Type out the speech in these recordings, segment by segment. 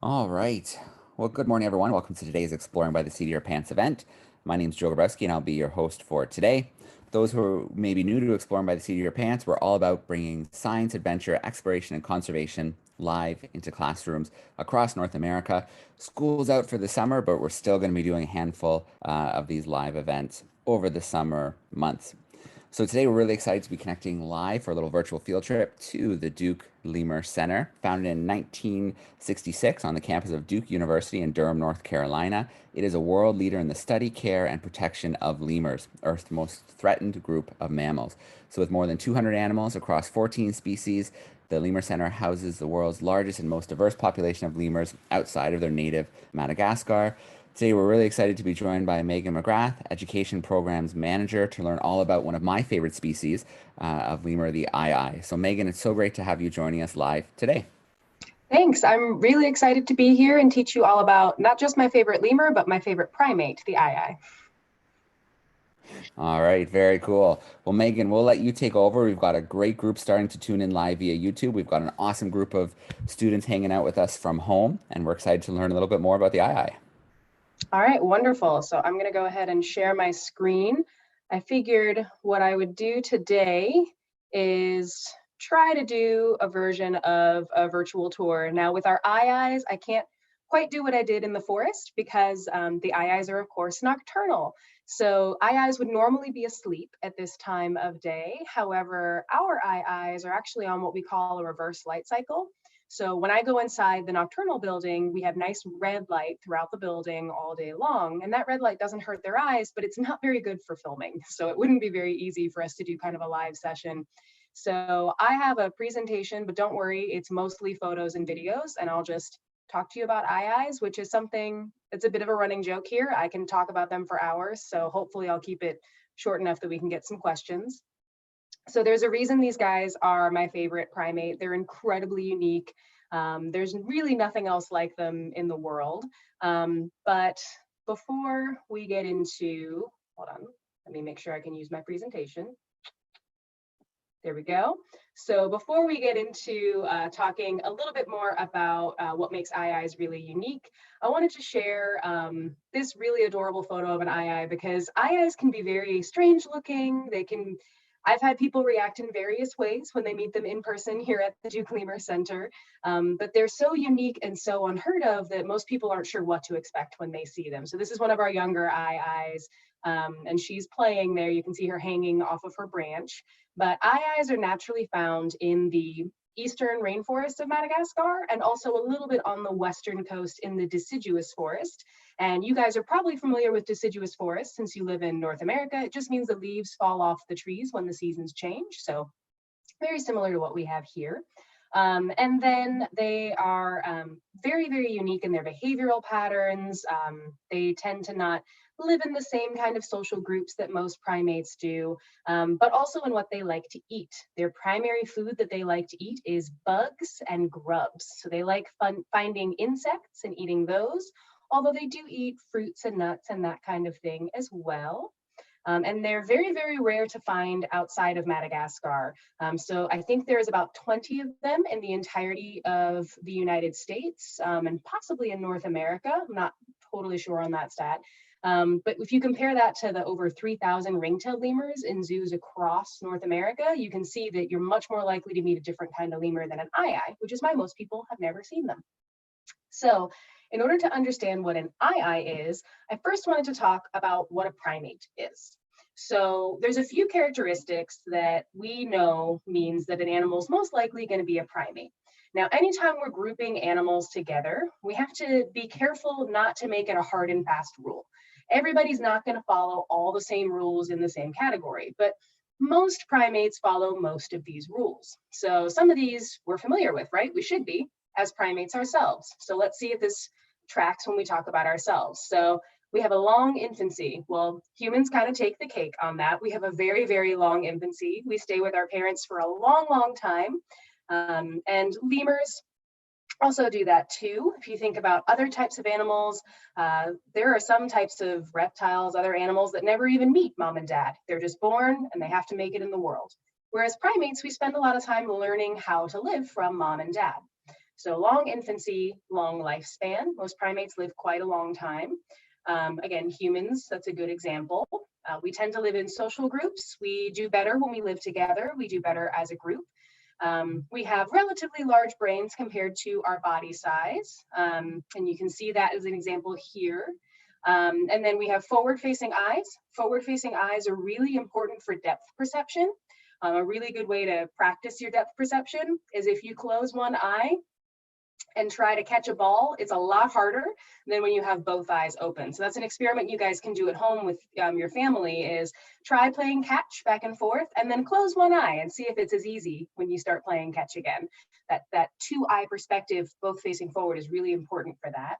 All right. Well, good morning, everyone. Welcome to today's Exploring by the Seat of Your Pants event. My name is Joe Grabowski, and I'll be your host for today. Those who may be new to Exploring by the Seat of Your Pants, we're all about bringing science, adventure, exploration, and conservation live into classrooms across North America. School's out for the summer, but we're still going to be doing a handful of these live events over the summer months. So today we're really excited to be connecting live for a little virtual field trip to the Duke Lemur Center, founded in 1966 on the campus of Duke University in Durham, North Carolina. It is a world leader in the study, care, and protection of lemurs, Earth's most threatened group of mammals. So with more than 200 animals across 14 species, the Lemur Center houses the world's largest and most diverse population of lemurs outside of their native Madagascar. Today, we're really excited to be joined by Megan McGrath, Education Programs Manager, to learn all about one of my favorite species of lemur, the aye. So, Megan, it's so great to have you joining us live today. Thanks. I'm really excited to be here and teach you all about not just my favorite lemur, but my favorite primate, the aye. All right, very cool. Well, Megan, we'll let you take over. We've got a great group starting to tune in live via YouTube. We've got an awesome group of students hanging out with us from home, and we're excited to learn a little bit more about the aye. All right, wonderful. So I'm going to go ahead and share my screen. I figured what I would do today is try to do a version of a virtual tour. Now with our ayes, I can't quite do what I did in the forest because the ayes are of course nocturnal. So ayes would normally be asleep at this time of day. However, our ayes are actually on what we call a reverse light cycle. So when I go inside the nocturnal building, we have nice red light throughout the building all day long. And that red light doesn't hurt their eyes, but it's not very good for filming. So it wouldn't be very easy for us to do kind of a live session. So I have a presentation, but don't worry, it's mostly photos and videos. And I'll just talk to you about ayes, which is something that's a bit of a running joke here. I can talk about them for hours. So hopefully I'll keep it short enough that we can get some questions. So there's a reason these guys are my favorite primate. They're incredibly unique. There's really nothing else like them in the world. But before we get into, hold on, let me make sure I can use my presentation. There we go. So before we get into talking a little bit more about what makes ayes really unique, I wanted to share this really adorable photo of an aye because ayes can be very strange looking. I've had people react in various ways when they meet them in person here at the Duke Lemur Center, but they're so unique and so unheard of that most people aren't sure what to expect when they see them. So this is one of our younger ayes, and she's playing there. You can see her hanging off of her branch. But ayes are naturally found in the eastern rainforests of Madagascar and also a little bit on the western coast in the deciduous forest. And you guys are probably familiar with deciduous forests since you live in North America. It just means the leaves fall off the trees when the seasons change. So very similar to what we have here. And then they are very, very unique in their behavioral patterns. They tend to not live in the same kind of social groups that most primates do, but also in what they like to eat. Their primary food that they like to eat is bugs and grubs. So they like finding insects and eating those, although they do eat fruits and nuts and that kind of thing as well. And they're very, very rare to find outside of Madagascar. So I think there's about 20 of them in the entirety of the United States and possibly in North America. I'm not totally sure on that stat. But if you compare that to the over 3,000 ring-tailed lemurs in zoos across North America, you can see that you're much more likely to meet a different kind of lemur than an aye, which is why most people have never seen them. So in order to understand what an aye is, I first wanted to talk about what a primate is. So there's a few characteristics that we know means that an animal is most likely going to be a primate. Now, anytime we're grouping animals together, we have to be careful not to make it a hard and fast rule. Everybody's not going to follow all the same rules in the same category, but most primates follow most of these rules. So some of these we're familiar with, right? We should be as primates ourselves. So let's see if this tracks when we talk about ourselves. So we have a long infancy. Well, humans kind of take the cake on that. We have a very, very long infancy. We stay with our parents for a long, long time. And lemurs also do that too. If you think about other types of animals, there are some types of reptiles, other animals that never even meet mom and dad. They're just born and they have to make it in the world. Whereas primates, we spend a lot of time learning how to live from mom and dad. So long infancy, long lifespan. Most primates live quite a long time. Again, humans, that's a good example. We tend to live in social groups. We do better when we live together. We do better as a group. We have relatively large brains compared to our body size. And you can see that as an example here. And then we have forward-facing eyes. Forward-facing eyes are really important for depth perception. A really good way to practice your depth perception is if you close one eye and try to catch a ball, it's a lot harder than when you have both eyes open. So that's an experiment you guys can do at home with your family, is try playing catch back and forth and then close one eye and see if it's as easy when you start playing catch again. That two-eye perspective, both facing forward, is really important for that.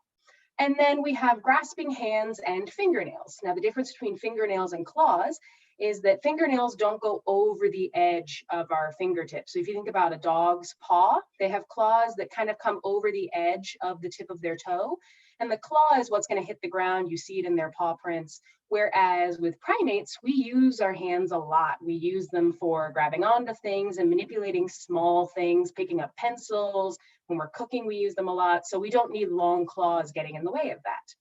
And then we have grasping hands and fingernails. Now, the difference between fingernails and claws is that fingernails don't go over the edge of our fingertips. So if you think about a dog's paw, they have claws that kind of come over the edge of the tip of their toe. And the claw is what's going to hit the ground. You see it in their paw prints. Whereas with primates, we use our hands a lot. We use them for grabbing onto things and manipulating small things, picking up pencils. When we're cooking, we use them a lot. So we don't need long claws getting in the way of that.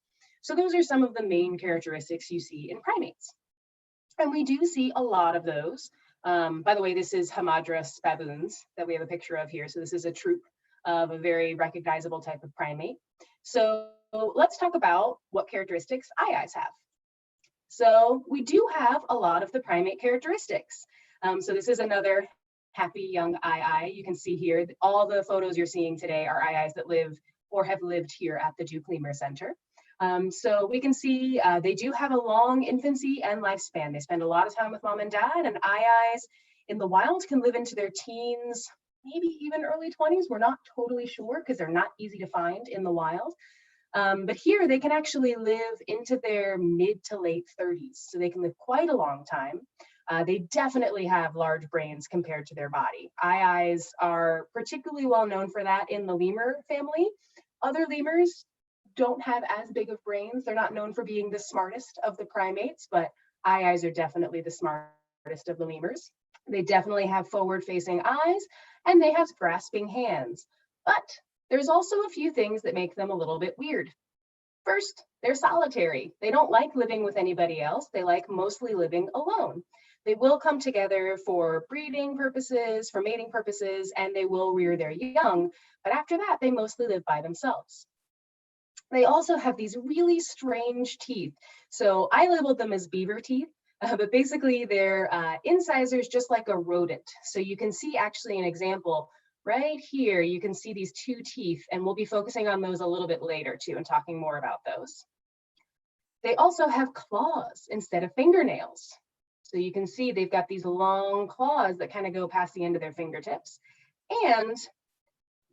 So those are some of the main characteristics you see in primates. And we do see a lot of those. By the way, this is Hamadryas baboons that we have a picture of here. So this is a troop of a very recognizable type of primate. So let's talk about what characteristics eyes have. So we do have a lot of the primate characteristics. So this is another happy young eye. You can see here, all the photos you're seeing today are eyes that live or have lived here at the Duke Lemur Center. So we can see they do have a long infancy and lifespan. They spend a lot of time with mom and dad, and eyes in the wild can live into their teens, maybe even early 20s. We're not totally sure because they're not easy to find in the wild. But here they can actually live into their mid to late 30s. So they can live quite a long time. They definitely have large brains compared to their body. Eyes are particularly well known for that in the lemur family. Other lemurs don't have as big of brains. They're not known for being the smartest of the primates, but eyes are definitely the smartest of the lemurs. They definitely have forward-facing eyes, and they have grasping hands. But there's also a few things that make them a little bit weird. First, they're solitary. They don't like living with anybody else. They like mostly living alone. They will come together for breeding purposes, for mating purposes, and they will rear their young. But after that, they mostly live by themselves. They also have these really strange teeth. So I labeled them as beaver teeth, but basically they're incisors just like a rodent. So you can see actually an example right here. You can see these two teeth, and we'll be focusing on those a little bit later too and talking more about those. They also have claws instead of fingernails. So you can see they've got these long claws that kind of go past the end of their fingertips. And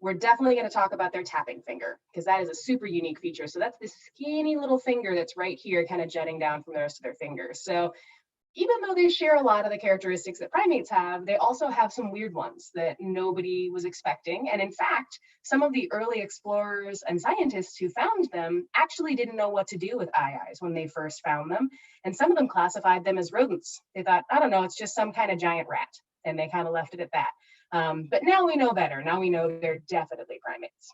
we're definitely going to talk about their tapping finger because that is a super unique feature. So that's this skinny little finger that's right here kind of jutting down from the rest of their fingers. So even though they share a lot of the characteristics that primates have, they also have some weird ones that nobody was expecting. And in fact, some of the early explorers and scientists who found them actually didn't know what to do with eyes when they first found them. And some of them classified them as rodents. They thought, I don't know, it's just some kind of giant rat. And they kind of left it at that. But now we know better. Now we know they're definitely primates.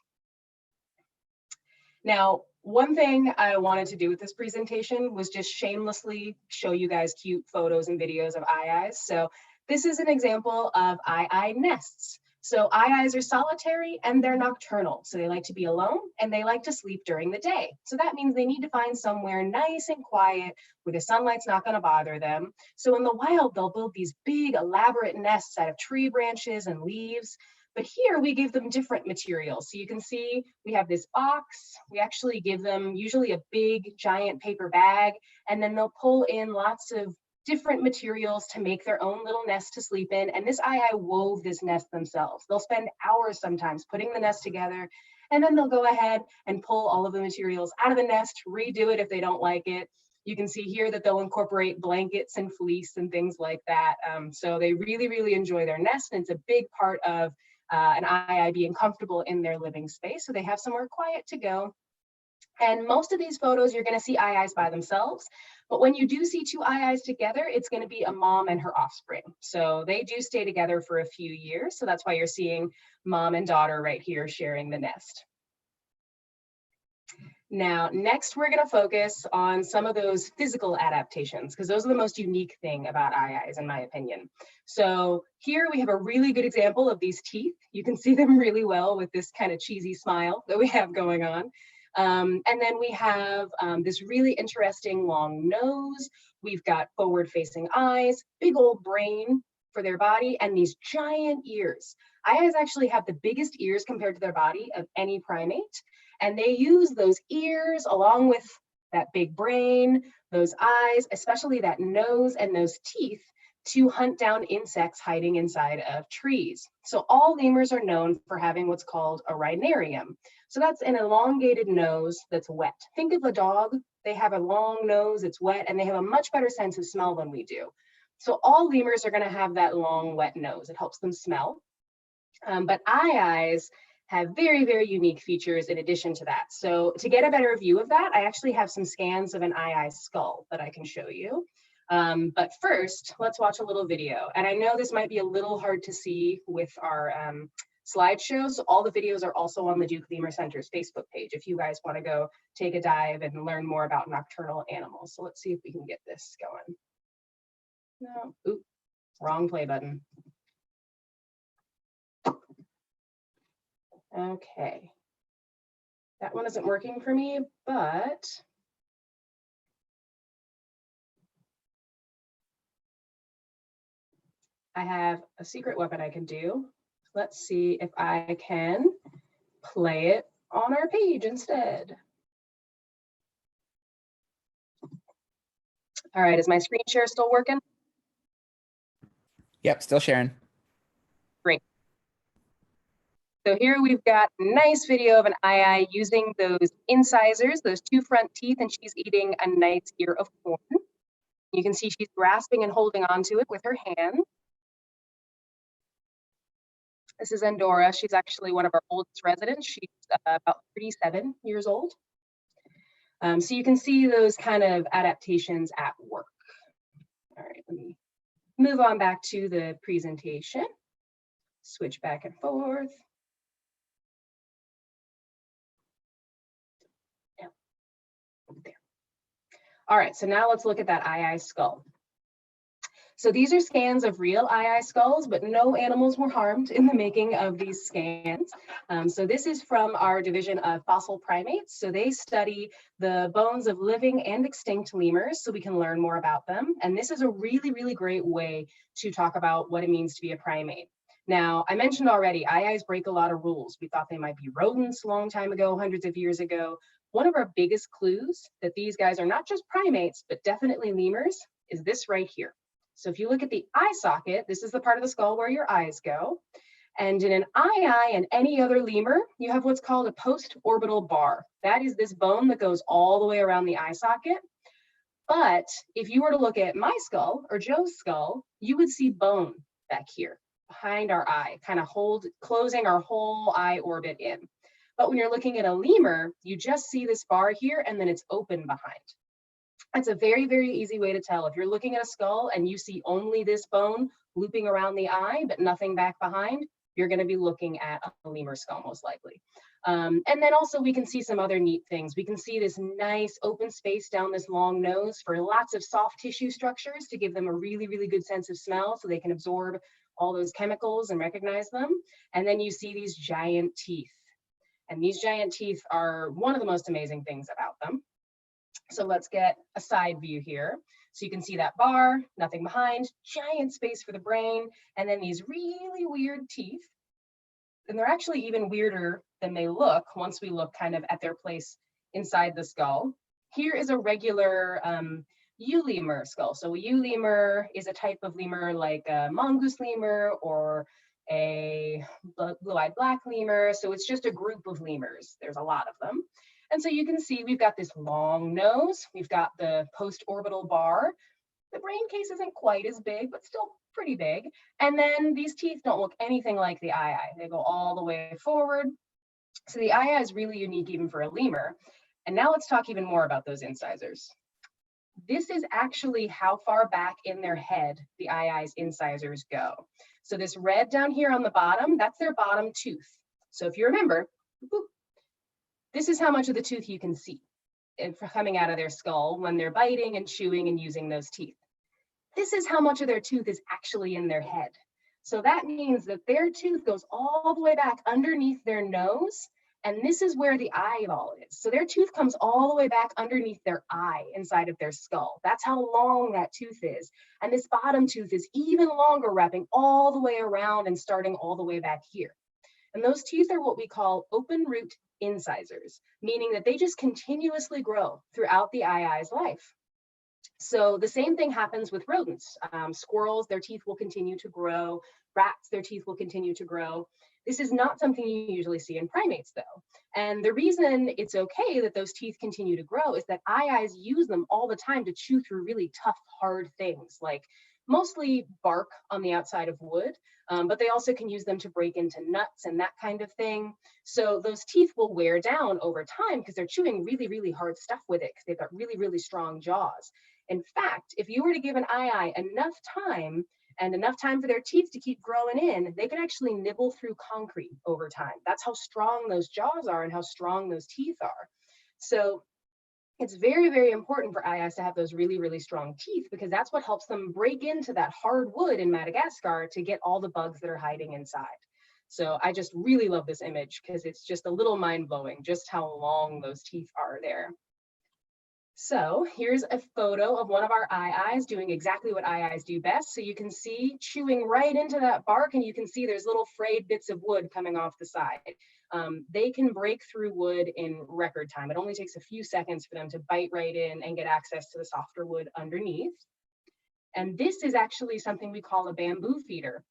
Now, one thing I wanted to do with this presentation was just shamelessly show you guys cute photos and videos of eyes. So this is an example of eye nests. So eyes are solitary and they're nocturnal. So they like to be alone and they like to sleep during the day. So that means they need to find somewhere nice and quiet where the sunlight's not going to bother them. So in the wild, they'll build these big elaborate nests out of tree branches and leaves. But here we give them different materials. So you can see we have this box. We actually give them usually a big giant paper bag, and then they'll pull in lots of different materials to make their own little nest to sleep in. And this eye wove this nest themselves. They'll spend hours sometimes putting the nest together, and then they'll go ahead and pull all of the materials out of the nest, redo it if they don't like it. You can see here that they'll incorporate blankets and fleece and things like that. So they really, really enjoy their nest, and it's a big part of an eye being comfortable in their living space. So they have somewhere quiet to go. And most of these photos, you're going to see eyes by themselves. But when you do see two eyes together, it's going to be a mom and her offspring. So they do stay together for a few years. So that's why you're seeing mom and daughter right here sharing the nest. Now, next, we're going to focus on some of those physical adaptations, because those are the most unique thing about eyes, in my opinion. So here we have a really good example of these teeth. You can see them really well with this kind of cheesy smile that we have going on. And then we have this really interesting long nose. We've got forward-facing eyes, big old brain for their body, and these giant ears. Eyes actually have the biggest ears compared to their body of any primate. And they use those ears along with that big brain, those eyes, especially that nose and those teeth, to hunt down insects hiding inside of trees. So all lemurs are known for having what's called a rhinarium. So that's an elongated nose that's wet. Think of a dog. They have a long nose, it's wet, and they have a much better sense of smell than we do. So all lemurs are going to have that long, wet nose. It helps them smell. But eyes have very, very unique features in addition to that. So to get a better view of that, I actually have some scans of an eye skull that I can show you. But first, let's watch a little video. And I know this might be a little hard to see with our slideshow, so all the videos are also on the Duke Lemur Center's Facebook page if you guys want to go take a dive and learn more about nocturnal animals. So let's see if we can get this going. No, oops, wrong play button. Okay, that one isn't working for me, but I have a secret weapon I can do. Let's see if I can play it on our page instead. All right, is my screen share still working? Yep, still sharing. Great. So here we've got a nice video of an eye using those incisors, those two front teeth, and she's eating a nice ear of corn. You can see she's grasping and holding onto it with her hand. This is Endora. She's actually one of our oldest residents. She's about 37 years old. So you can see those kind of adaptations at work. All right, let me move on back to the presentation. Switch back and forth. There. All right, so now let's look at that eye skull. So these are scans of real eye skulls, but no animals were harmed in the making of these scans. So this is from our division of fossil primates. So they study the bones of living and extinct lemurs so we can learn more about them. And this is a really, really great way to talk about what it means to be a primate. Now, I mentioned already, eyes break a lot of rules. We thought they might be rodents a long time ago, hundreds of years ago. One of our biggest clues that these guys are not just primates, but definitely lemurs is this right here. So if you look at the eye socket, this is the part of the skull where your eyes go. And in an eye and any other lemur, you have what's called a post-orbital bar. That is this bone that goes all the way around the eye socket. But if you were to look at my skull or Joe's skull, you would see bone back here behind our eye, kind of closing our whole eye orbit in. But when you're looking at a lemur, you just see this bar here and then it's open behind. It's a very, very easy way to tell. If you're looking at a skull and you see only this bone looping around the eye, but nothing back behind, you're going to be looking at a lemur skull most likely. And then also we can see some other neat things. We can see this nice open space down this long nose for lots of soft tissue structures to give them a really, really good sense of smell so they can absorb all those chemicals and recognize them. And then you see these giant teeth. And these giant teeth are one of the most amazing things about them. So let's get a side view here. So you can see that bar, nothing behind, giant space for the brain, and then these really weird teeth. And they're actually even weirder than they look once we look kind of at their place inside the skull. Here is a regular eulemur skull. So a eulemur is a type of lemur like a mongoose lemur or a blue-eyed black lemur. So it's just a group of lemurs. There's a lot of them. And so you can see we've got this long nose. We've got the post-orbital bar. The brain case isn't quite as big, but still pretty big. And then these teeth don't look anything like the eye. They go all the way forward. So the eye is really unique even for a lemur. And now let's talk even more about those incisors. This is actually how far back in their head the eyes incisors go. So this red down here on the bottom, that's their bottom tooth. So if you remember, this is how much of the tooth you can see coming out of their skull when they're biting and chewing and using those teeth. This is how much of their tooth is actually in their head. So that means that their tooth goes all the way back underneath their nose, and this is where the eyeball is. So their tooth comes all the way back underneath their eye inside of their skull. That's how long that tooth is. And this bottom tooth is even longer, wrapping all the way around and starting all the way back here. And those teeth are what we call open root incisors, meaning that they just continuously grow throughout the eye's life. So the same thing happens with rodents. Squirrels, their teeth will continue to grow. Rats, their teeth will continue to grow. This is not something you usually see in primates, though. And the reason it's okay that those teeth continue to grow is that eyes use them all the time to chew through really tough, hard things, like mostly bark on the outside of wood, but they also can use them to break into nuts and that kind of thing. So those teeth will wear down over time because they're chewing really, really hard stuff with it because they've got really, really strong jaws. In fact, if you were to give an eye enough time and enough time for their teeth to keep growing in, they can actually nibble through concrete over time. That's how strong those jaws are and how strong those teeth are. So it's very, very important for eyes to have those really, really strong teeth because that's what helps them break into that hard wood in Madagascar to get all the bugs that are hiding inside. So I just really love this image because it's just a little mind-blowing just how long those teeth are there. So here's a photo of one of our eyes doing exactly what eyes do best. So you can see chewing right into that bark, and you can see there's little frayed bits of wood coming off the side. They can break through wood in record time. It only takes a few seconds for them to bite right in and get access to the softer wood underneath. And this is actually something we call a bamboo feeder.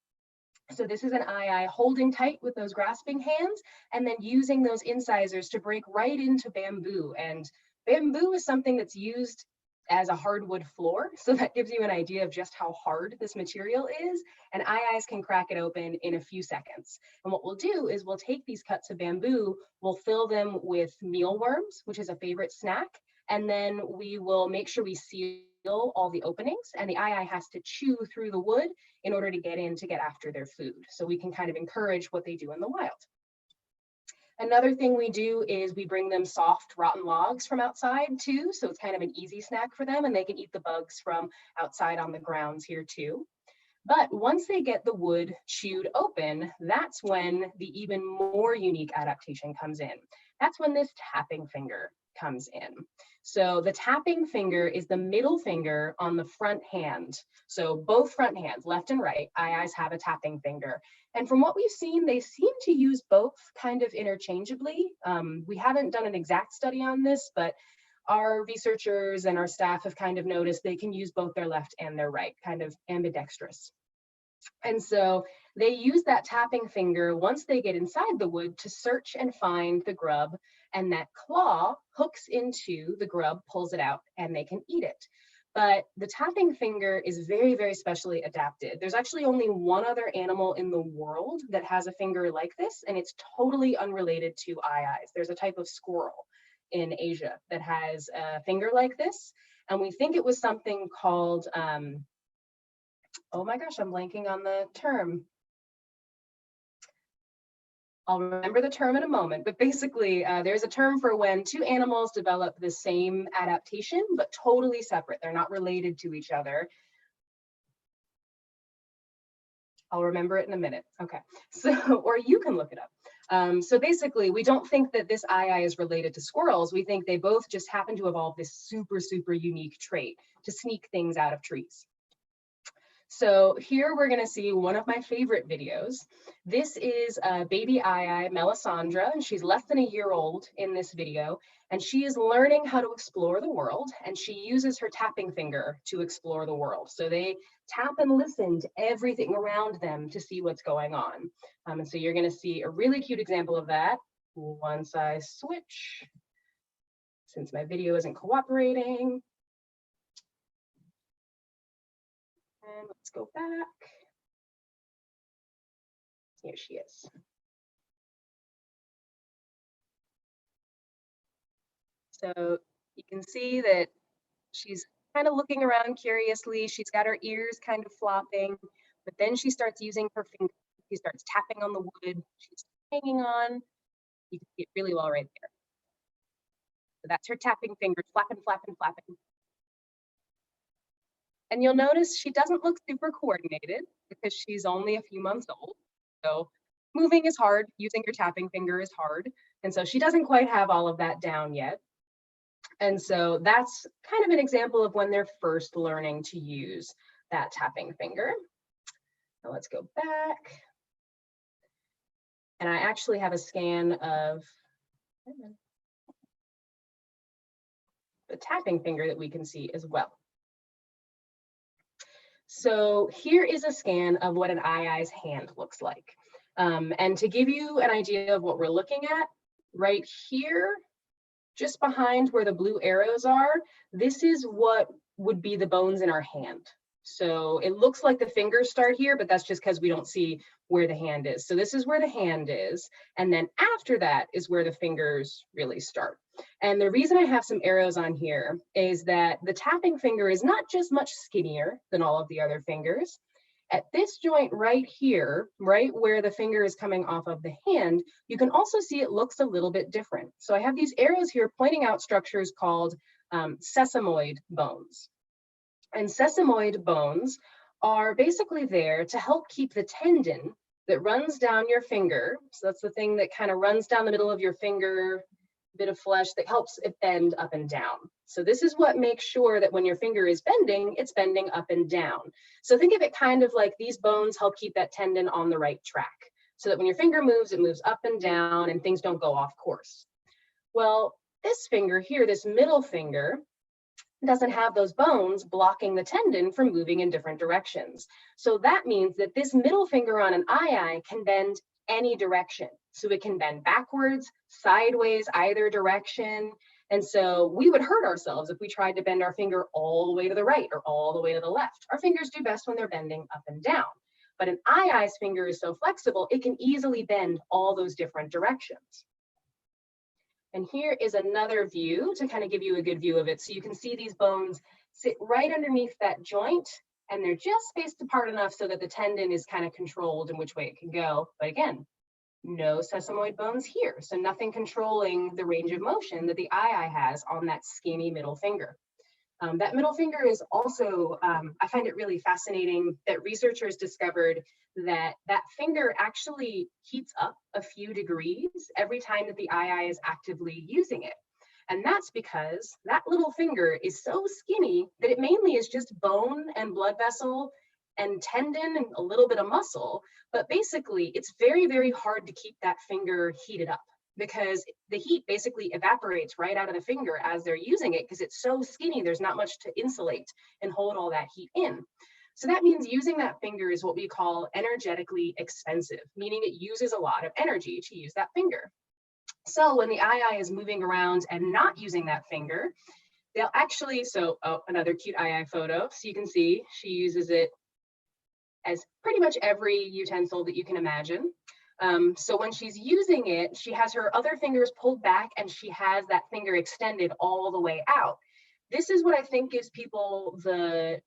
So this is an eye holding tight with those grasping hands and then using those incisors to break right into bamboo. And bamboo is something that's used as a hardwood floor. So that gives you an idea of just how hard this material is. And eyes can crack it open in a few seconds. And what we'll do is we'll take these cuts of bamboo, we'll fill them with mealworms, which is a favorite snack. And then we will make sure we seal all the openings, and the eye has to chew through the wood in order to get in to get after their food. So we can kind of encourage what they do in the wild. Another thing we do is we bring them soft, rotten logs from outside too. So it's kind of an easy snack for them, and they can eat the bugs from outside on the grounds here too. But once they get the wood chewed open, that's when the even more unique adaptation comes in. That's when this tapping finger comes in. So the tapping finger is the middle finger on the front hand. So both front hands, left and right, eyes have a tapping finger. And from what we've seen, they seem to use both kind of interchangeably. We haven't done an exact study on this, but our researchers and our staff have kind of noticed they can use both their left and their right, kind of ambidextrous. And so they use that tapping finger once they get inside the wood to search and find the grub, and that claw hooks into the grub, pulls it out, and they can eat it. But the tapping finger is very, very specially adapted. There's actually only one other animal in the world that has a finger like this, and it's totally unrelated to eyes. There's a type of squirrel in Asia that has a finger like this, and we think it was something called, oh my gosh, I'm blanking on the term. I'll remember the term in a moment, but basically there's a term for when two animals develop the same adaptation, but totally separate. They're not related to each other. I'll remember it in a minute. Okay, so, or you can look it up. So basically, we don't think that this eye is related to squirrels. We think they both just happen to evolve this super, super unique trait to sneak things out of trees. So here we're going to see one of my favorite videos. This is baby Eye Melisandre, and she's less than a year old in this video, and she is learning how to explore the world, and she uses her tapping finger to explore the world. So they tap and listen to everything around them to see what's going on. And so you're going to see a really cute example of that once I switch, since my video isn't cooperating. And let's go back. Here she is. So you can see that she's kind of looking around curiously. She's got her ears kind of flopping, but then she starts using her fingers. She starts tapping on the wood. She's hanging on. You can see it really well right there. So that's her tapping fingers, flapping, flapping, flapping. And you'll notice she doesn't look super coordinated because she's only a few months old. So moving is hard, using your tapping finger is hard. And so she doesn't quite have all of that down yet. And so that's kind of an example of when they're first learning to use that tapping finger. Now let's go back. And I actually have a scan of the tapping finger that we can see as well. So here is a scan of what an Eyes hand looks like. And to give you an idea of what we're looking at, right here, just behind where the blue arrows are, this is what would be the bones in our hand. So it looks like the fingers start here, but that's just because we don't see where the hand is. So this is where the hand is. And then after that is where the fingers really start. And the reason I have some arrows on here is that the tapping finger is not just much skinnier than all of the other fingers. At this joint right here, right where the finger is coming off of the hand, you can also see it looks a little bit different. So I have these arrows here pointing out structures called sesamoid bones. And sesamoid bones are basically there to help keep the tendon that runs down your finger. So that's the thing that kind of runs down the middle of your finger, bit of flesh that helps it bend up and down. So this is what makes sure that when your finger is bending, it's bending up and down. So think of it kind of like these bones help keep that tendon on the right track, so that when your finger moves, it moves up and down and things don't go off course. Well, this finger here, this middle finger, doesn't have those bones blocking the tendon from moving in different directions. So that means that this middle finger on an eye can bend any direction. So it can bend backwards, sideways, either direction. And so we would hurt ourselves if we tried to bend our finger all the way to the right or all the way to the left. Our fingers do best when they're bending up and down. But an eye's finger is so flexible, it can easily bend all those different directions. And here is another view to kind of give you a good view of it. So you can see these bones sit right underneath that joint, and they're just spaced apart enough so that the tendon is kind of controlled in which way it can go. But again, no sesamoid bones here. So nothing controlling the range of motion that the eye has on that skinny middle finger. That middle finger is also, I find it really fascinating that researchers discovered that that finger actually heats up a few degrees every time that the eye is actively using it. And that's because that little finger is so skinny that it mainly is just bone and blood vessel and tendon and a little bit of muscle. But basically, it's very, very hard to keep that finger heated up, because the heat basically evaporates right out of the finger as they're using it, because it's so skinny, there's not much to insulate and hold all that heat in. So that means using that finger is what we call energetically expensive, meaning it uses a lot of energy to use that finger. So when the eye is moving around and not using that finger, they'll actually, another cute eye photo. So you can see she uses it as pretty much every utensil that you can imagine. So when she's using it, she has her other fingers pulled back and she has that finger extended all the way out. This is what I think gives people the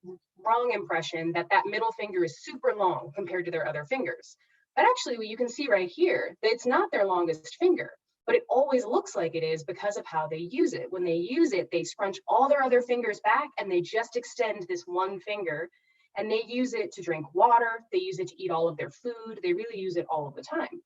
wrong impression that that middle finger is super long compared to their other fingers. But actually, what you can see right here, that it's not their longest finger, but it always looks like it is because of how they use it. When they use it, they scrunch all their other fingers back and they just extend this one finger. And they use it to drink water. They use it to eat all of their food. They really use it all of the time.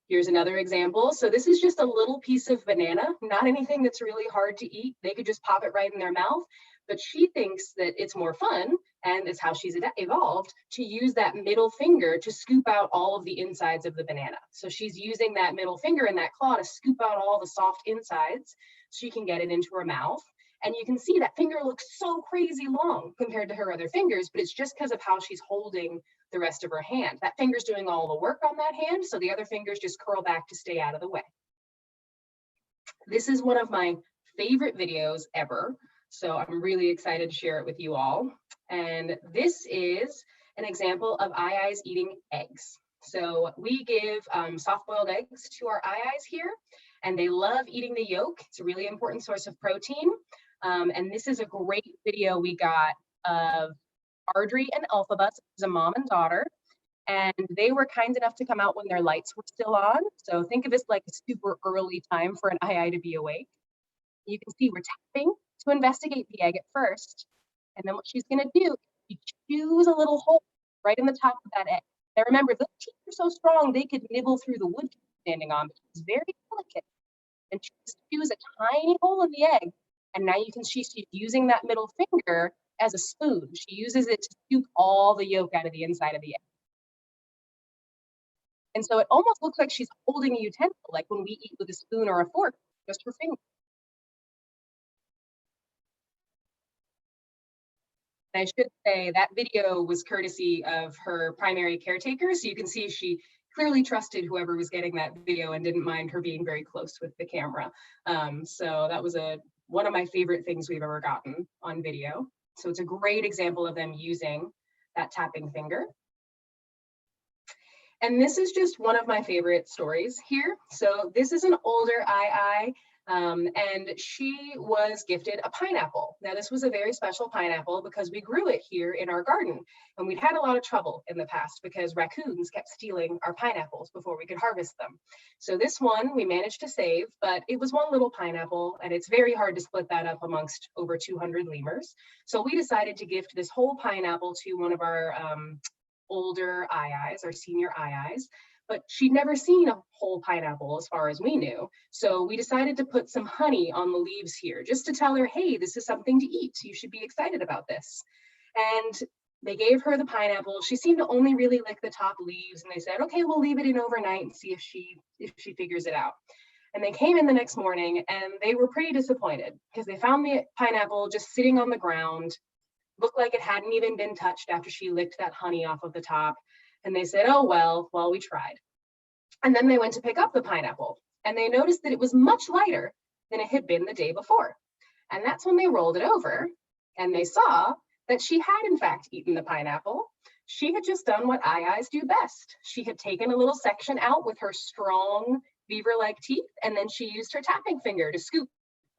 Here's another example. So this is just a little piece of banana, not anything that's really hard to eat. They could just pop it right in their mouth. But she thinks that it's more fun, and it's how she's evolved, to use that middle finger to scoop out all of the insides of the banana. So she's using that middle finger and that claw to scoop out all the soft insides so she can get it into her mouth. And you can see that finger looks so crazy long compared to her other fingers, but it's just because of how she's holding the rest of her hand. That finger's doing all the work on that hand, so the other fingers just curl back to stay out of the way. This is one of my favorite videos ever, so I'm really excited to share it with you all. And this is an example of eyes eating eggs. So we give soft-boiled eggs to our eyes here, and they love eating the yolk. It's a really important source of protein. And this is a great video we got of Ardry and Elphaba, a mom and daughter, and they were kind enough to come out when their lights were still on. So think of this like a super early time for an eye to be awake. You can see we're tapping to investigate the egg at first, and then what she's going to do is choose a little hole right in the top of that egg. Now remember, those teeth are so strong they could nibble through the wood she's standing on, but she's very delicate. And she just choose a tiny hole in the egg, and now you can see she's using that middle finger as a spoon. She uses it to scoop all the yolk out of the inside of the egg. And so it almost looks like she's holding a utensil, like when we eat with a spoon or a fork, just her finger. And I should say that video was courtesy of her primary caretaker. So you can see she clearly trusted whoever was getting that video and didn't mind her being very close with the camera. So that was one of my favorite things we've ever gotten on video. So it's a great example of them using that tapping finger. And this is just one of my favorite stories here. So this is an older eye, and she was gifted a pineapple. Now this was a very special pineapple because we grew it here in our garden, and we'd had a lot of trouble in the past because raccoons kept stealing our pineapples before we could harvest them. So this one we managed to save, but it was one little pineapple, and it's very hard to split that up amongst over 200 lemurs. So we decided to gift this whole pineapple to one of our older eyes, our senior eyes, but she'd never seen a whole pineapple as far as we knew. So we decided to put some honey on the leaves here just to tell her, hey, this is something to eat. You should be excited about this. And they gave her the pineapple. She seemed to only really lick the top leaves, and they said, okay, we'll leave it in overnight and see if she figures it out. And they came in the next morning and they were pretty disappointed because they found the pineapple just sitting on the ground, looked like it hadn't even been touched after she licked that honey off of the top. And they said, oh, well, we tried. And then they went to pick up the pineapple, and they noticed that it was much lighter than it had been the day before. And that's when they rolled it over, and they saw that she had, in fact, eaten the pineapple. She had just done what eyes do best. She had taken a little section out with her strong beaver-like teeth, and then she used her tapping finger to scoop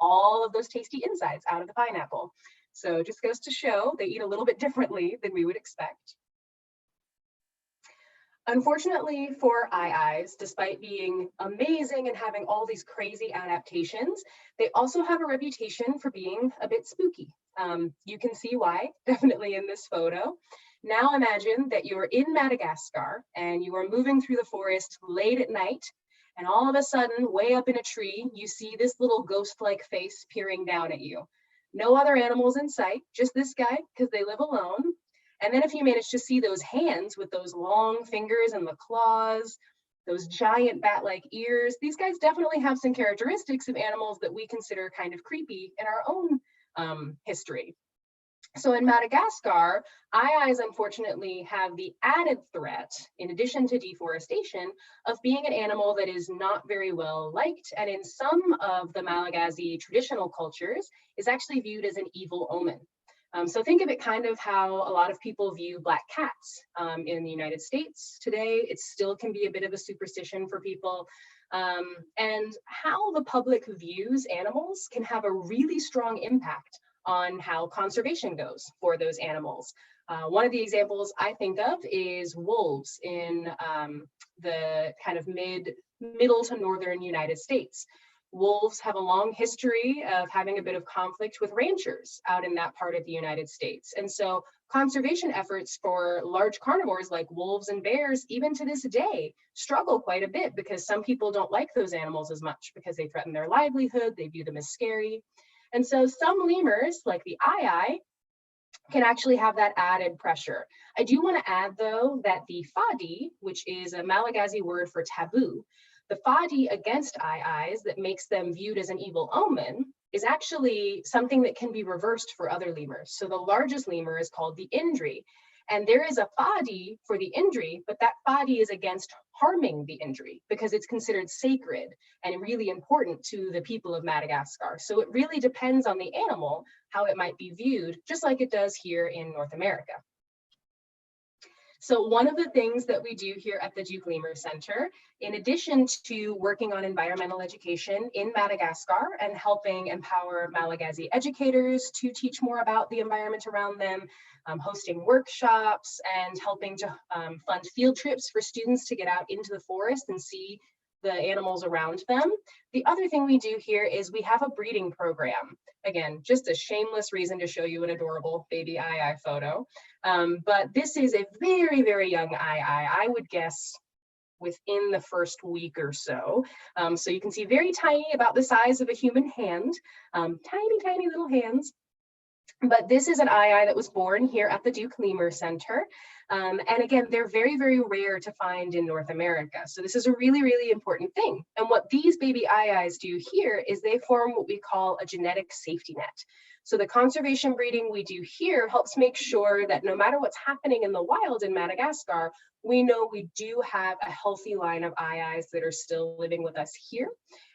all of those tasty insides out of the pineapple. So it just goes to show they eat a little bit differently than we would expect. Unfortunately for eyes, despite being amazing and having all these crazy adaptations, they also have a reputation for being a bit spooky. You can see why, definitely in this photo. Now imagine that you're in Madagascar and you are moving through the forest late at night, and all of a sudden, way up in a tree, you see this little ghost-like face peering down at you. No other animals in sight, just this guy, because they live alone. And then if you manage to see those hands with those long fingers and the claws, those giant bat-like ears, these guys definitely have some characteristics of animals that we consider kind of creepy in our own history. So in Madagascar, eyes unfortunately have the added threat, in addition to deforestation, of being an animal that is not very well liked, and in some of the Malagasy traditional cultures is actually viewed as an evil omen. So think of it kind of how a lot of people view black cats in the United States today. It still can be a bit of a superstition for people. And how the public views animals can have a really strong impact on how conservation goes for those animals. One of the examples I think of is wolves in the kind of middle to northern United States. Wolves have a long history of having a bit of conflict with ranchers out in that part of the United States. And so conservation efforts for large carnivores like wolves and bears, even to this day, struggle quite a bit because some people don't like those animals as much because they threaten their livelihood, they view them as scary. And so some lemurs, like the eye, can actually have that added pressure. I do want to add, though, that the fadi, which is a Malagasy word for taboo, the fadi against eyes that makes them viewed as an evil omen is actually something that can be reversed for other lemurs. So the largest lemur is called the indri, and there is a fadi for the indri, but that fadi is against harming the indri because it's considered sacred and really important to the people of Madagascar. So it really depends on the animal how it might be viewed, just like it does here in North America. So one of the things that we do here at the Duke Lemur Center, in addition to working on environmental education in Madagascar and helping empower Malagasy educators to teach more about the environment around them, hosting workshops and helping to fund field trips for students to get out into the forest and see the animals around them. The other thing we do here is we have a breeding program. Again, just a shameless reason to show you an adorable baby Eye photo. But this is a very, very young Eye. I would guess within the first week or so. So you can see very tiny, about the size of a human hand, tiny, tiny little hands. But this is an Eye that was born here at the Duke Lemur Center. And again, they're very, very rare to find in North America. So this is a really, really important thing. And what these baby Eyes do here is they form what we call a genetic safety net. So the conservation breeding we do here helps make sure that no matter what's happening in the wild in Madagascar, we know we do have a healthy line of Eyes that are still living with us here.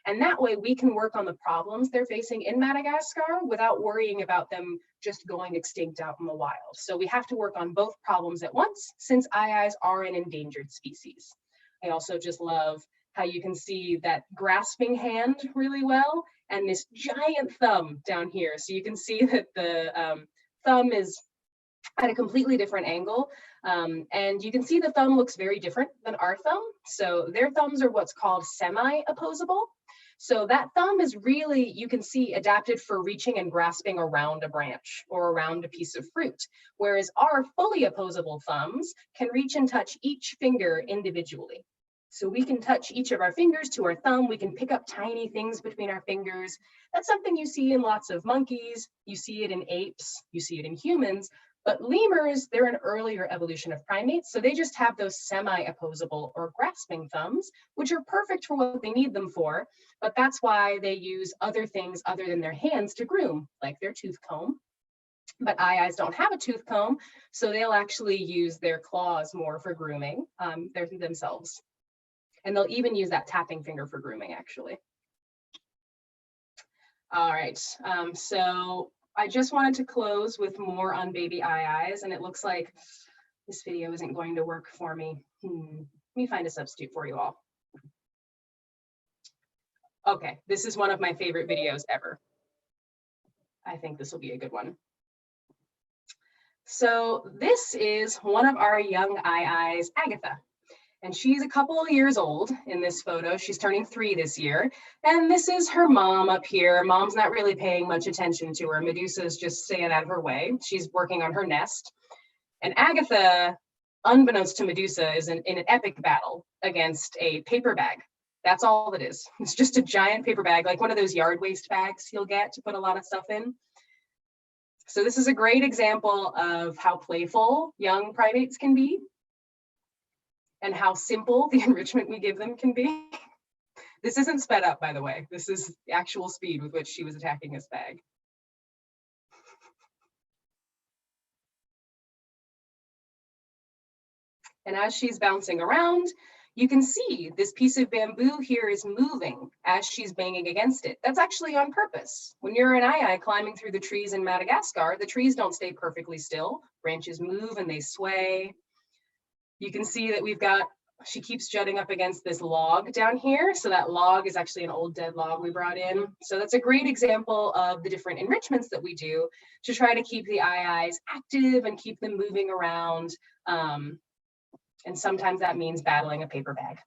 And that way we can work on the problems they're facing in Madagascar without worrying about them just going extinct out in the wild. So we have to work on both problems at once, since Eyes are an endangered species. I also just love how you can see that grasping hand really well and this giant thumb down here. So you can see that the thumb is at a completely different angle. And you can see the thumb looks very different than our thumb. So their thumbs are what's called semi-opposable. So that thumb is really, you can see, adapted for reaching and grasping around a branch or around a piece of fruit, whereas our fully opposable thumbs can reach and touch each finger individually. So we can touch each of our fingers to our thumb. We can pick up tiny things between our fingers. That's something you see in lots of monkeys. You see it in apes. You see it in humans. But lemurs, they're an earlier evolution of primates, so they just have those semi-opposable or grasping thumbs, which are perfect for what they need them for, but that's why they use other things other than their hands to groom, like their tooth comb. But Eyes don't have a tooth comb, so they'll actually use their claws more for grooming themselves. And they'll even use that tapping finger for grooming, actually. All right, so I just wanted to close with more on baby Eyes, and it looks like this video isn't going to work for me. Let me find a substitute for you all. Okay, this is one of my favorite videos ever. I think this will be a good one. So this is one of our young Eyes, Agatha. And she's a couple of years old in this photo. She's turning 3 this year. And this is her mom up here. Mom's not really paying much attention to her. Medusa's just staying out of her way. She's working on her nest. And Agatha, unbeknownst to Medusa, is in an epic battle against a paper bag. That's all it is. It's just a giant paper bag, like one of those yard waste bags you'll get to put a lot of stuff in. So this is a great example of how playful young primates can be, and how simple the enrichment we give them can be. This isn't sped up, by the way. This is the actual speed with which she was attacking this bag. And as she's bouncing around, you can see this piece of bamboo here is moving as she's banging against it. That's actually on purpose. When you're an Eye climbing through the trees in Madagascar, the trees don't stay perfectly still. Branches move and they sway. You can see that she keeps jutting up against this log down here. So that log is actually an old dead log we brought in. So that's a great example of the different enrichments that we do to try to keep the Eyes active and keep them moving around. And sometimes that means battling a paper bag.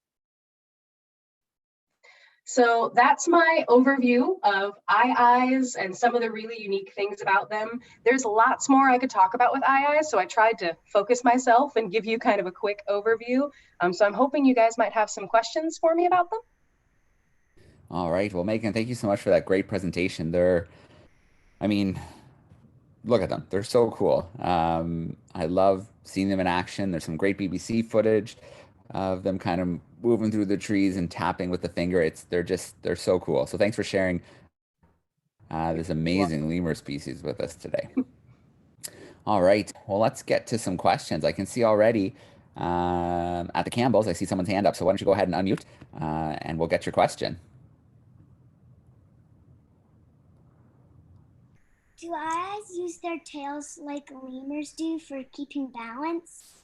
So that's my overview of Eyes and some of the really unique things about them. There's lots more I could talk about with Eyes, so I tried to focus myself and give you kind of a quick overview. So I'm hoping you guys might have some questions for me about them. All right. Well, Megan, thank you so much for that great presentation. I mean, look at them. They're so cool. I love seeing them in action. There's some great BBC footage of them kind of moving through the trees and tapping with the finger. They're so cool. So thanks for sharing this amazing lemur species with us today. All right. Well, let's get to some questions. I can see already at the Campbells, I see someone's hand up. So why don't you go ahead and unmute and we'll get your question. Do Eyes use their tails like lemurs do for keeping balance?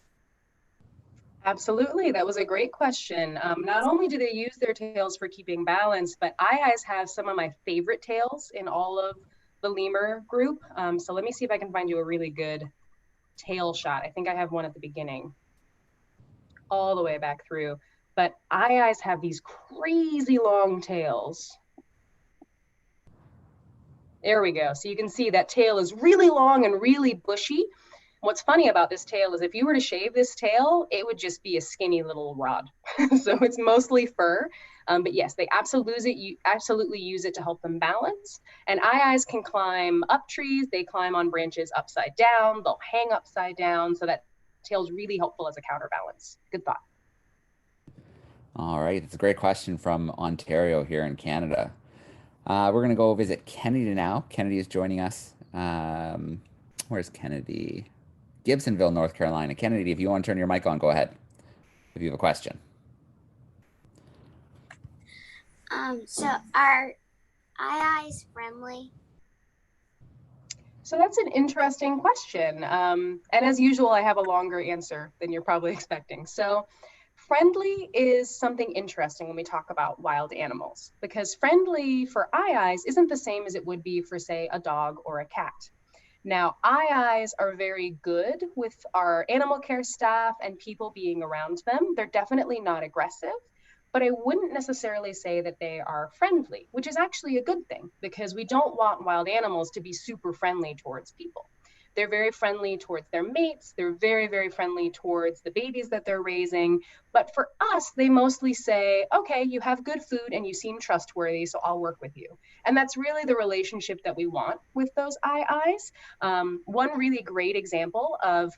Absolutely, that was a great question. Not only do they use their tails for keeping balance, but eyes have some of my favorite tails in all of the lemur group. So let me see if I can find you a really good tail shot. I think I have one at the beginning, all the way back through. But eyes have these crazy long tails. There we go. So you can see that tail is really long and really bushy. What's funny about this tail is if you were to shave this tail, it would just be a skinny little rod. So it's mostly fur. But yes, they absolutely use it to help them balance. And eyes can climb up trees. They climb on branches upside down. They'll hang upside down. So that tail's really helpful as a counterbalance. Good thought. All right, it's a great question from Ontario here in Canada. We're going to go visit Kennedy now. Kennedy is joining us. Where's Kennedy? Gibsonville, North Carolina. Kennedy, if you want to turn your mic on, go ahead. If you have a question. So are eyes friendly? So that's an interesting question. And as usual, I have a longer answer than you're probably expecting. So friendly is something interesting when we talk about wild animals, because friendly for eyes isn't the same as it would be for, say, a dog or a cat. Now, eyes are very good with our animal care staff and people being around them. They're definitely not aggressive, but I wouldn't necessarily say that they are friendly, which is actually a good thing because we don't want wild animals to be super friendly towards people. They're very friendly towards their mates. They're very, very friendly towards the babies that they're raising. But for us, they mostly say, okay, you have good food and you seem trustworthy, so I'll work with you. And that's really the relationship that we want with those eyes. One really great example of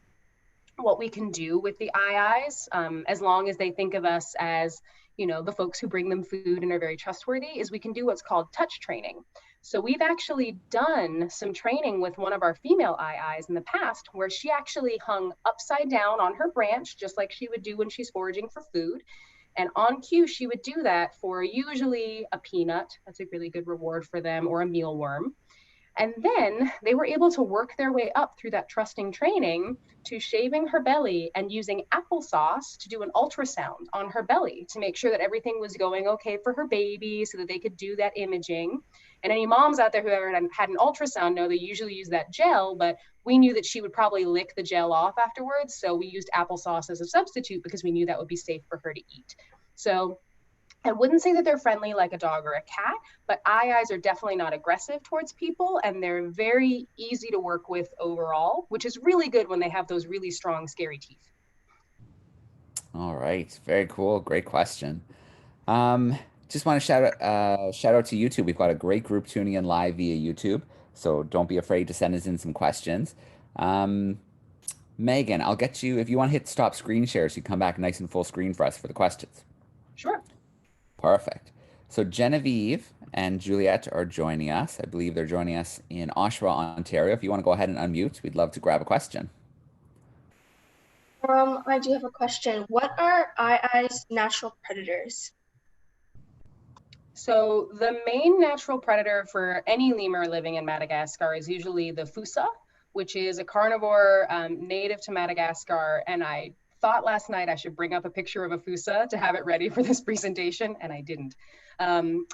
what we can do with the eyes, as long as they think of us as, you know, the folks who bring them food and are very trustworthy, is we can do what's called touch training. So we've actually done some training with one of our female eyes in the past where she actually hung upside down on her branch, just like she would do when she's foraging for food. And on cue, she would do that for usually a peanut. That's a really good reward for them, or a mealworm. And then they were able to work their way up through that trusting training to shaving her belly and using applesauce to do an ultrasound on her belly to make sure that everything was going okay for her baby so that they could do that imaging. And any moms out there who ever had an ultrasound know they usually use that gel, but we knew that she would probably lick the gel off afterwards. So we used applesauce as a substitute because we knew that would be safe for her to eat. So I wouldn't say that they're friendly like a dog or a cat, but eyes are definitely not aggressive towards people, and they're very easy to work with overall, which is really good when they have those really strong, scary teeth. All right, very cool. Great question. Um, just want to shout out to YouTube. We've got a great group tuning in live via YouTube, so don't be afraid to send us in some questions. Um, Megan, I'll get you if you want to hit stop screen share so you come back nice and full screen for us for the questions. Sure. Perfect. So Genevieve and Juliet are joining us. I believe they're joining us in Oshawa, Ontario. If you want to go ahead and unmute, we'd love to grab a question. I do have a question. What are eyes' natural predators? So the main natural predator for any lemur living in Madagascar is usually the fossa, which is a carnivore native to Madagascar. And I thought last night I should bring up a picture of a fossa to have it ready for this presentation, and I didn't.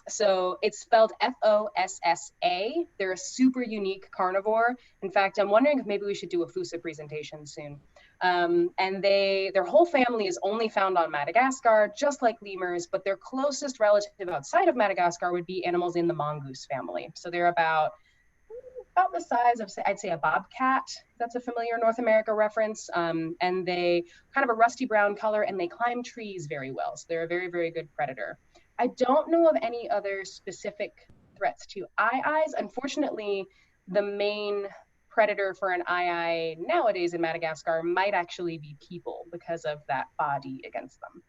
So it's spelled Fossa. They're a super unique carnivore. In fact, I'm wondering if maybe we should do a fossa presentation soon. And their whole family is only found on Madagascar, just like lemurs, but their closest relative outside of Madagascar would be animals in the mongoose family. So they're about the size of, I'd say, a bobcat. That's a familiar North America reference. And they kind of a rusty brown color, and they climb trees very well. So they're a very, very good predator. I don't know of any other specific threats to eyes. Unfortunately, the main predator for an eye nowadays in Madagascar might actually be people because of that body against them.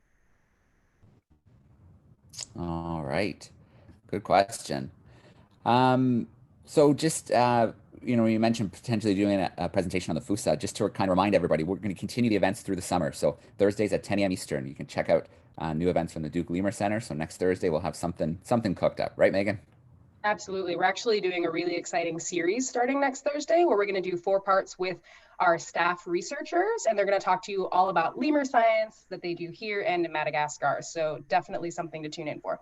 All right. Good question. So just, you mentioned potentially doing a presentation on the FUSA. Just to kind of remind everybody, we're going to continue the events through the summer. So Thursdays at 10 a.m. Eastern, you can check out new events from the Duke Lemur Center. So next Thursday, we'll have something cooked up. Right, Megan? Absolutely. We're actually doing a really exciting series starting next Thursday where we're going to do 4 parts with are staff researchers, and they're going to talk to you all about lemur science that they do here and in Madagascar. So definitely something to tune in for.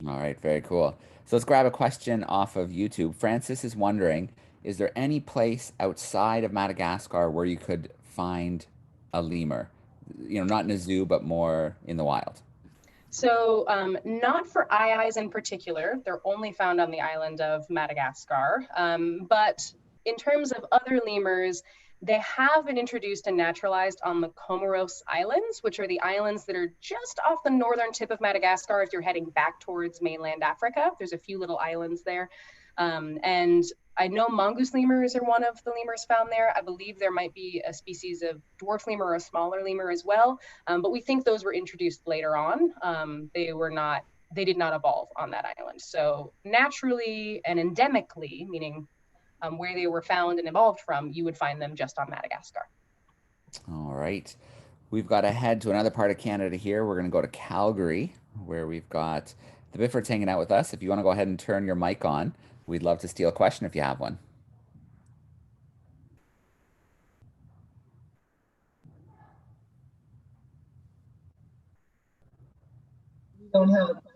All right, very cool. So let's grab a question off of YouTube. Francis is wondering, is there any place outside of Madagascar where you could find a lemur? You know, not in a zoo, but more in the wild. So not for eyes in particular, they're only found on the island of Madagascar. But in terms of other lemurs, they have been introduced and naturalized on the Comoros Islands, which are the islands that are just off the northern tip of Madagascar if you're heading back towards mainland Africa. There's a few little islands there. And I know mongoose lemurs are one of the lemurs found there. I believe there might be a species of dwarf lemur or a smaller lemur as well. But we think those were introduced later on. They did not evolve on that island. So naturally and endemically, meaning where they were found and evolved from, you would find them just on Madagascar. All right. We've got to head to another part of Canada here. We're going to go to Calgary, where we've got the Biffords hanging out with us. If you want to go ahead and turn your mic on, we'd love to steal a question if you have one. We don't have a question.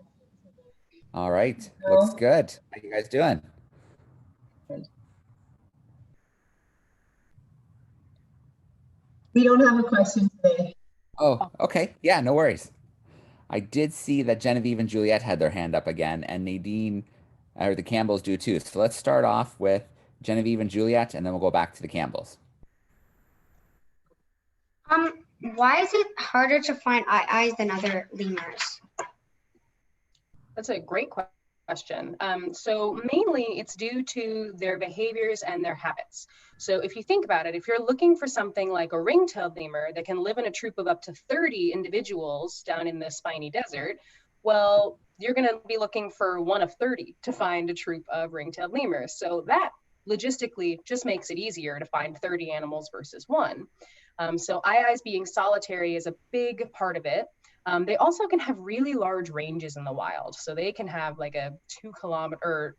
All right. Looks good. How you guys doing? We don't have a question today. Oh, okay. Yeah, no worries. I did see that Genevieve and Juliet had their hand up again, and Nadine, or the Campbells do too. So let's start off with Genevieve and Juliet, and then we'll go back to the Campbells. Why is it harder to find eyes than other lemurs? That's a great question. So mainly it's due to their behaviors and their habits. So if you think about it, if you're looking for something like a ring-tailed lemur that can live in a troop of up to 30 individuals down in the spiny desert, well, you're going to be looking for one of 30 to find a troop of ring-tailed lemurs. So that logistically just makes it easier to find 30 animals versus one. So eyes being solitary is a big part of it. They also can have really large ranges in the wild. So they can have like a 2 kilometer,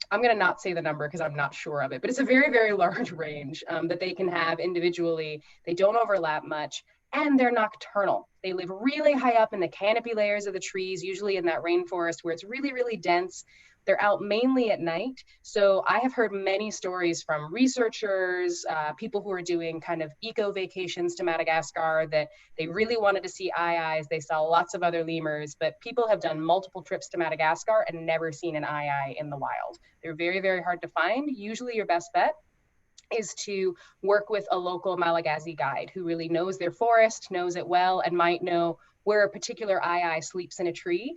I'm going to not say the number because I'm not sure of it, but it's a very, very large range that they can have individually. They don't overlap much, and they're nocturnal. They live really high up in the canopy layers of the trees, usually in that rainforest where it's really, really dense. They're out mainly at night. So I have heard many stories from researchers, people who are doing kind of eco vacations to Madagascar that they really wanted to see eyes. They saw lots of other lemurs, but people have done multiple trips to Madagascar and never seen an eye in the wild. They're very, very hard to find. Usually your best bet is to work with a local Malagasy guide who really knows their forest, knows it well, and might know where a particular eye sleeps in a tree.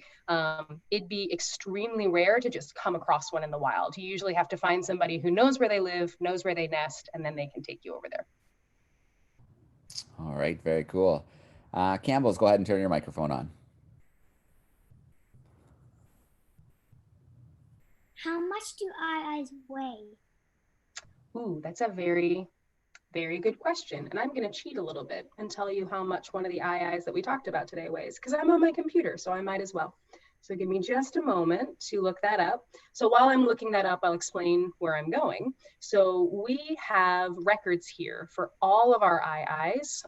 It'd be extremely rare to just come across one in the wild. You usually have to find somebody who knows where they live, knows where they nest, and then they can take you over there. All right, very cool. Campbells, go ahead and turn your microphone on. How much do eyes weigh? Ooh, that's a very, very good question. And I'm going to cheat a little bit and tell you how much one of the eyes that we talked about today weighs, because I'm on my computer, so I might as well. So give me just a moment to look that up. So while I'm looking that up, I'll explain where I'm going. So we have records here for all of our eyes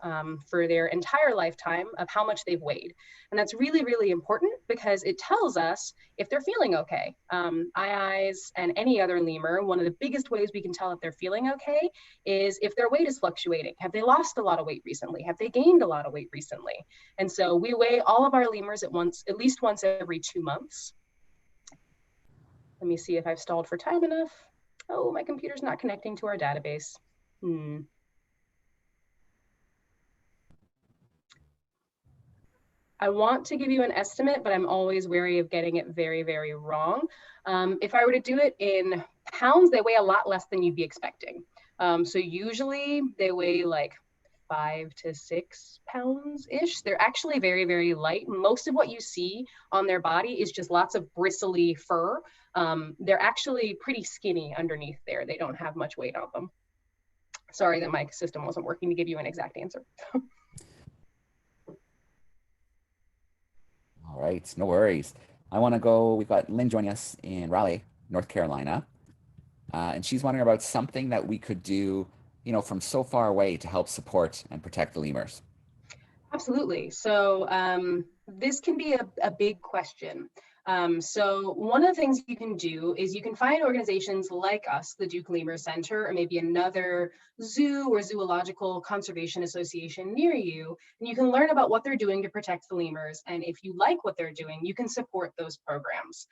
for their entire lifetime of how much they've weighed. And that's really, really important because it tells us if they're feeling okay. Eyes and any other lemur, one of the biggest ways we can tell if they're feeling okay is if their weight is fluctuating. Have they lost a lot of weight recently? Have they gained a lot of weight recently? And so we weigh all of our lemurs at least once every 2 months. Let me see if I've stalled for time enough. Oh, my computer's not connecting to our database. I want to give you an estimate, but I'm always wary of getting it very, very wrong. If I were to do it in pounds, they weigh a lot less than you'd be expecting. So usually they weigh like 5 to 6 pounds-ish. They're actually very, very light. Most of what you see on their body is just lots of bristly fur. They're actually pretty skinny underneath there. They don't have much weight on them. Sorry that my system wasn't working to give you an exact answer. All right, no worries. I want to go, we've got Lynn joining us in Raleigh, North Carolina. And she's wondering about something that we could do from so far away to help support and protect the lemurs? Absolutely. So this can be a big question. So one of the things you can do is you can find organizations like us, the Duke Lemur Center, or maybe another zoo or zoological conservation association near you, and you can learn about what they're doing to protect the lemurs. And if you like what they're doing, you can support those programs.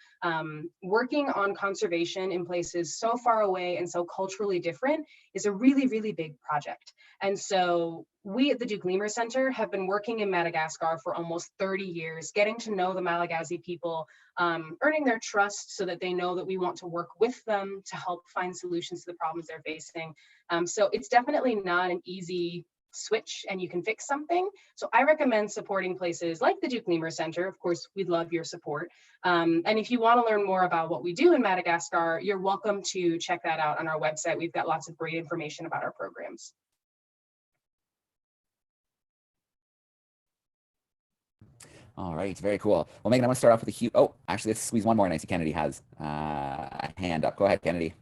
Working on conservation in places so far away and so culturally different is a really, really big project. And so we at the Duke Lemur Center have been working in Madagascar for almost 30 years, getting to know the Malagasy people, earning their trust so that they know that we want to work with them to help find solutions to the problems they're facing. So it's definitely not an easy switch and you can fix something. So I recommend supporting places like the Duke Lemur Center. Of course, we'd love your support. And if you want to learn more about what we do in Madagascar, you're welcome to check that out on our website. We've got lots of great information about our programs. All right, very cool. Well, Megan, I want to start off with a huge, oh, actually, let's squeeze one more, and I see Kennedy has a hand up. Go ahead, Kennedy.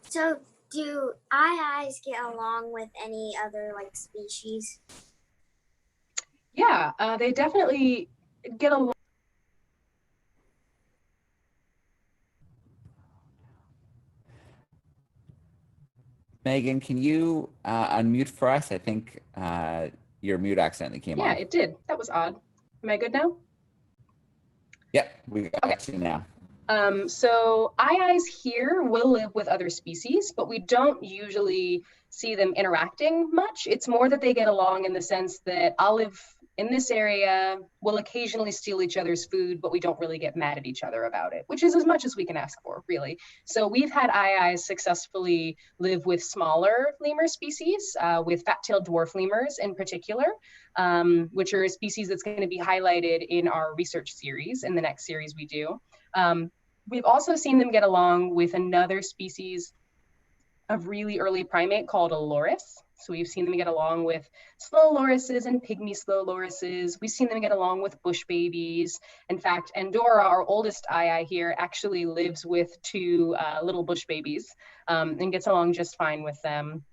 So do eyes get along with any other like species? Yeah, they definitely get along. Megan, can you unmute for us? I think your mute accidentally came on. Yeah, it did. That was odd. Am I good now? Yep, we got you now. So eyes here will live with other species, but we don't usually see them interacting much. It's more that they get along in the sense that I'll live in this area, we'll occasionally steal each other's food, but we don't really get mad at each other about it, which is as much as we can ask for, really. So we've had eyes successfully live with smaller lemur species, with fat-tailed dwarf lemurs in particular, which are a species that's going to be highlighted in our research series, in the next series we do. We've also seen them get along with another species of really early primate called a loris. So we've seen them get along with slow lorises and pygmy slow lorises. We've seen them get along with bush babies. In fact, Andorra, our oldest eye here, actually lives with two little bush babies and gets along just fine with them.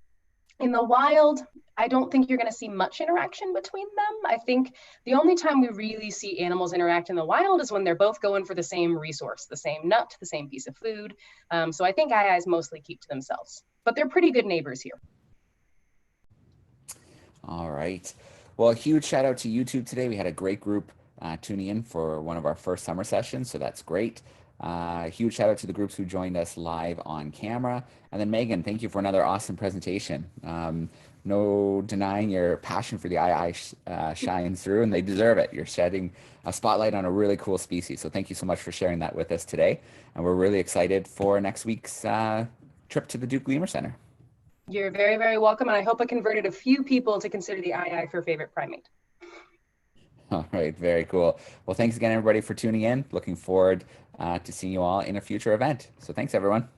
In the wild, I don't think you're going to see much interaction between them. I think the only time we really see animals interact in the wild is when they're both going for the same resource, the same nut, the same piece of food. So I think eyes mostly keep to themselves, but they're pretty good neighbors here. All right. Well, a huge shout out to YouTube today. We had a great group tuning in for one of our first summer sessions, so that's great. Huge shout out to the groups who joined us live on camera. And then Megan, thank you for another awesome presentation. No denying your passion for the eye shines through, and they deserve it. You're shedding a spotlight on a really cool species. So thank you so much for sharing that with us today. And we're really excited for next week's trip to the Duke Lemur Center. You're very, very welcome. And I hope I converted a few people to consider the eye for favorite primate. All right, very cool. Well, thanks again, everybody, for tuning in. Looking forward to seeing you all in a future event. So thanks, everyone.